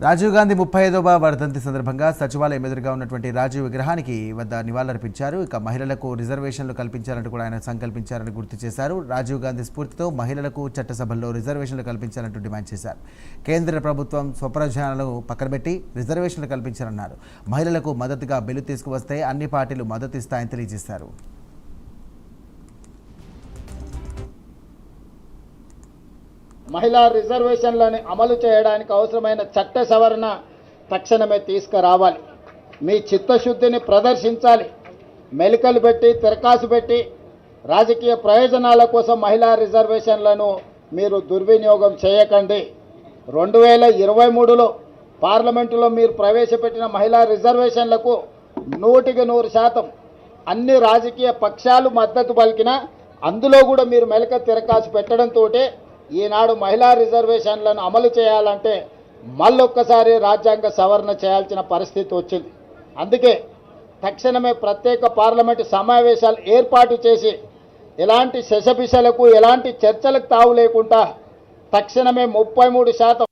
రాజీవ్ గాంధీ 35వ వర్ధంతి సందర్భంగా సచివాలయం ఎదురుగా ఉన్నటువంటి రాజీవ్ విగ్రహానికి వద్ద నివాళులర్పించారు. ఇక మహిళలకు రిజర్వేషన్లు కల్పించాలంటూ కూడా ఆయన సంకల్పించారని గుర్తు చేశారు. రాజీవ్ గాంధీ స్ఫూర్తితో మహిళలకు చట్టసభల్లో రిజర్వేషన్లు కల్పించాలంటూ డిమాండ్ చేశారు. కేంద్ర ప్రభుత్వం స్వప్రయోజనాలను పక్కనబెట్టి రిజర్వేషన్లు కల్పించారన్నారు. మహిళలకు మద్దతుగా బిల్లు తీసుకువస్తే అన్ని పార్టీలు మద్దతు ఇస్తాయని తెలియజేశారు. మహిళా రిజర్వేషన్లను అమలు చేయడానికి అవసరమైన చట్ట సవరణ తక్షణమే తీసుకురావాలి. మీ చిత్తశుద్ధిని ప్రదర్శించాలి. మెలికలు పెట్టి తిరకాసు పెట్టి రాజకీయ ప్రయోజనాల కోసం మహిళా రిజర్వేషన్లను మీరు దుర్వినియోగం చేయకండి. 2023లో పార్లమెంటులో మీరు ప్రవేశపెట్టిన మహిళా రిజర్వేషన్లకు 100% అన్ని రాజకీయ పక్షాలు మద్దతు పలికినా అందులో కూడా మీరు మెలిక తిరకాసు పెట్టడంతో ఈనాడు మహిళా రిజర్వేషన్లను అమలు చేయాలంటే మళ్ళొక్కసారి రాజ్యాంగ సవరణ చేయాల్సిన పరిస్థితి వచ్చింది. అందుకే తక్షణమే ప్రత్యేక పార్లమెంటు సమావేశాలు ఏర్పాటు చేసి ఎలాంటి శశబిషలకు ఎలాంటి చర్చలకు తావు లేకుండా తక్షణమే 33%